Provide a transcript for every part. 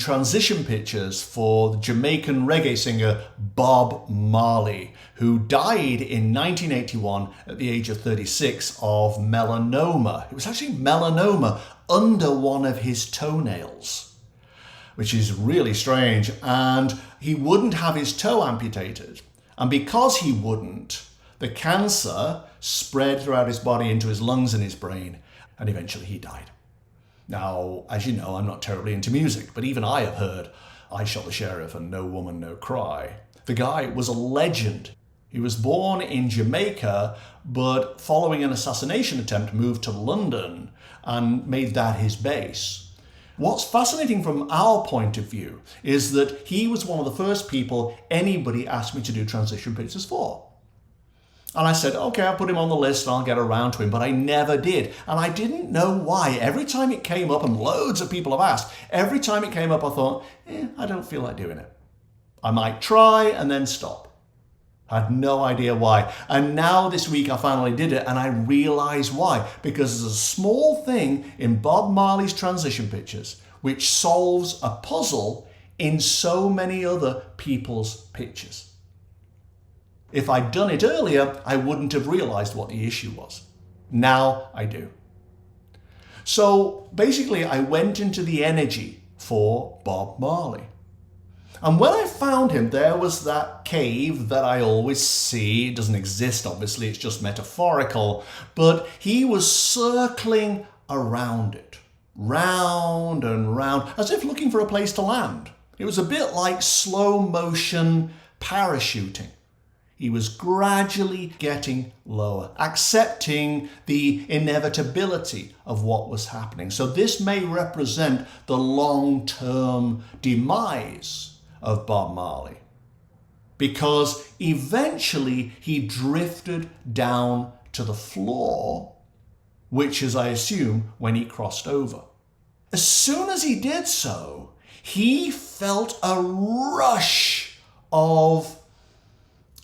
transition pictures for the Jamaican reggae singer Bob Marley, who died in 1981 at the age of 36 of melanoma. It was actually melanoma under one of his toenails, which is really strange. And he wouldn't have his toe amputated. And because he wouldn't, the cancer spread throughout his body into his lungs and his brain, and eventually he died. Now, as you know, I'm not terribly into music, but even I have heard I Shot the Sheriff and No Woman, No Cry. The guy was a legend. He was born in Jamaica, but following an assassination attempt, moved to London and made that his base. What's fascinating from our point of view is that he was one of the first people anybody asked me to do transition pictures for. And I said, okay, I'll put him on the list and I'll get around to him, but I never did. And I didn't know why. Every time it came up, and loads of people have asked, every time it came up, I thought, I don't feel like doing it. I might try and then stop. I had no idea why. And now this week I finally did it and I realize why. Because there's a small thing in Bob Marley's transition pictures which solves a puzzle in so many other people's pictures. If I'd done it earlier, I wouldn't have realized what the issue was. Now I do. So basically, I went into the energy for Bob Marley. And when I found him, there was that cave that I always see. It doesn't exist, obviously, it's just metaphorical. But he was circling around it, round and round, as if looking for a place to land. It was a bit like slow motion parachuting. He was gradually getting lower, accepting the inevitability of what was happening. So this may represent the long-term demise of Bob Marley, because eventually he drifted down to the floor, which is, I assume, when he crossed over. As soon as he did so, he felt a rush of,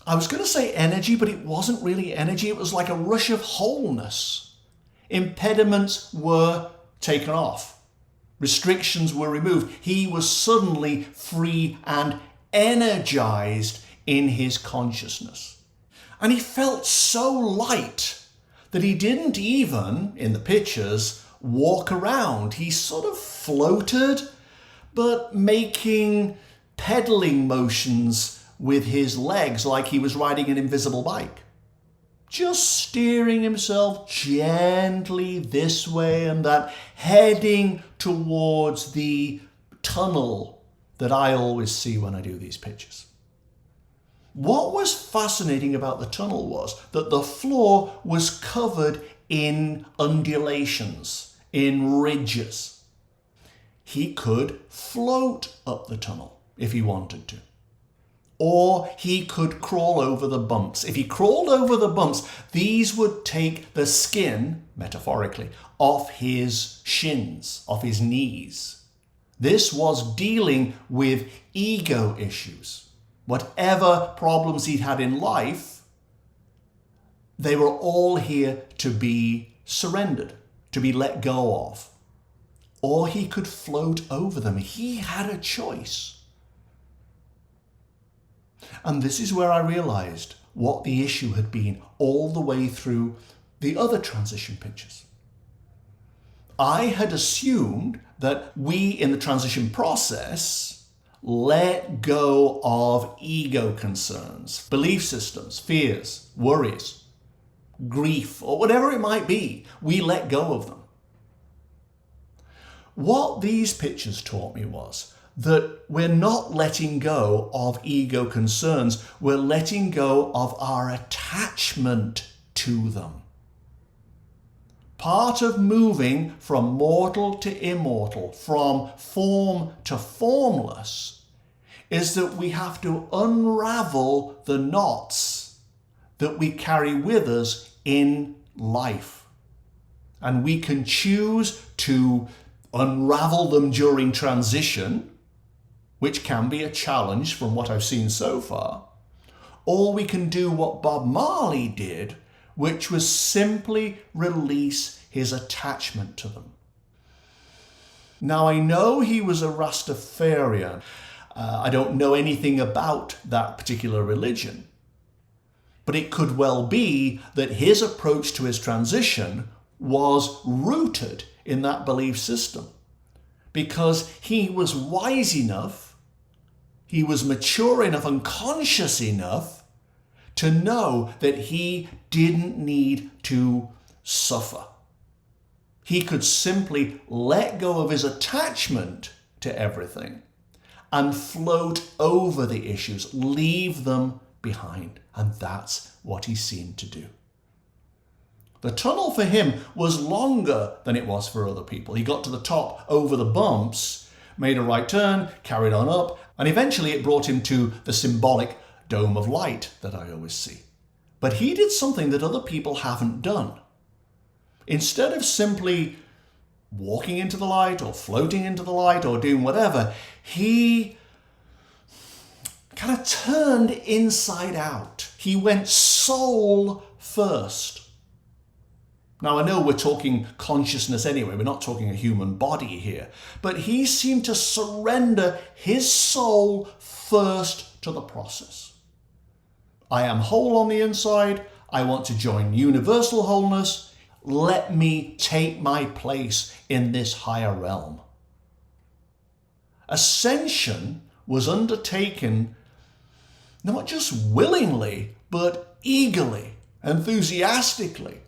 I was going to say energy, but it wasn't really energy. It was like a rush of wholeness. Impediments were taken off. Restrictions were removed. He was suddenly free and energized in his consciousness. And he felt so light that he didn't even, in the pictures, walk around. He sort of floated, but making pedaling motions with his legs like he was riding an invisible bike. Just steering himself gently this way and that, heading towards the tunnel that I always see when I do these pictures. What was fascinating about the tunnel was that the floor was covered in undulations, in ridges. He could float up the tunnel if he wanted to. Or he could crawl over the bumps. If he crawled over the bumps, these would take the skin, metaphorically, off his shins, off his knees. This was dealing with ego issues. Whatever problems he'd had in life, they were all here to be surrendered, to be let go of. Or he could float over them. He had a choice. And this is where I realized what the issue had been all the way through the other transition pictures. I had assumed that we in the transition process let go of ego concerns, belief systems, fears, worries, grief, or whatever it might be. We let go of them. What these pictures taught me was that we're not letting go of ego concerns, we're letting go of our attachment to them. Part of moving from mortal to immortal, from form to formless, is that we have to unravel the knots that we carry with us in life. And we can choose to unravel them during transition, which can be a challenge from what I've seen so far, or we can do what Bob Marley did, which was simply release his attachment to them. Now, I know he was a Rastafarian. I don't know anything about that particular religion. But it could well be that his approach to his transition was rooted in that belief system, because he was wise enough, he was mature enough and conscious enough to know that he didn't need to suffer. He could simply let go of his attachment to everything and float over the issues, leave them behind. And that's what he seemed to do. The tunnel for him was longer than it was for other people. He got to the top over the bumps, made a right turn, carried on up, and eventually it brought him to the symbolic dome of light that I always see. But he did something that other people haven't done. Instead of simply walking into the light or floating into the light or doing whatever, he kind of turned inside out. He went soul first. Now, I know we're talking consciousness anyway, we're not talking a human body here, but he seemed to surrender his soul first to the process. I am whole on the inside. I want to join universal wholeness. Let me take my place in this higher realm. Ascension was undertaken not just willingly, but eagerly, enthusiastically.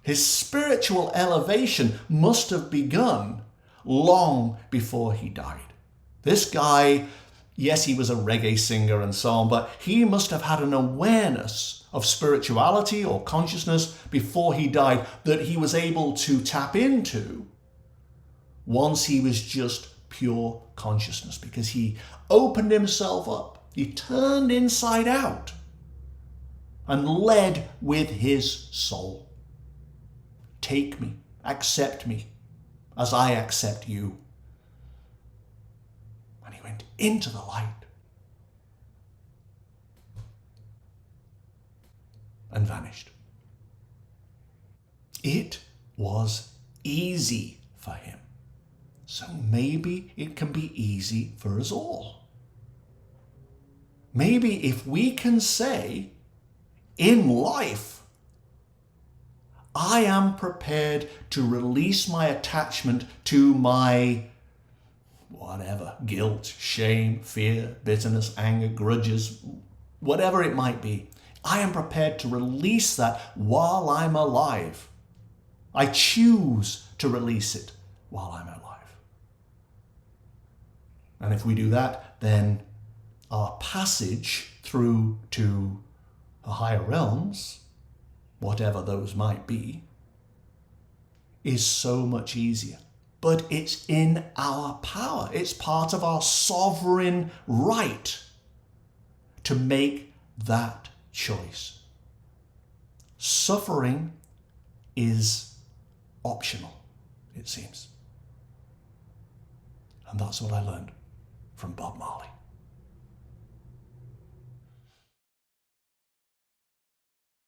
His spiritual elevation must have begun long before he died. This guy, yes, he was a reggae singer and so on, but he must have had an awareness of spirituality or consciousness before he died that he was able to tap into once he was just pure consciousness, because he opened himself up. He turned inside out and led with his soul. Take me, accept me as I accept you. And he went into the light and vanished. It was easy for him. So maybe it can be easy for us all. Maybe if we can say in life, I am prepared to release my attachment to my whatever, guilt, shame, fear, bitterness, anger, grudges, whatever it might be. I am prepared to release that while I'm alive. I choose to release it while I'm alive. And if we do that, then our passage through to the higher realms, whatever those might be, is so much easier. But it's in our power. It's part of our sovereign right to make that choice. Suffering is optional, it seems. And that's what I learned from Bob Marley.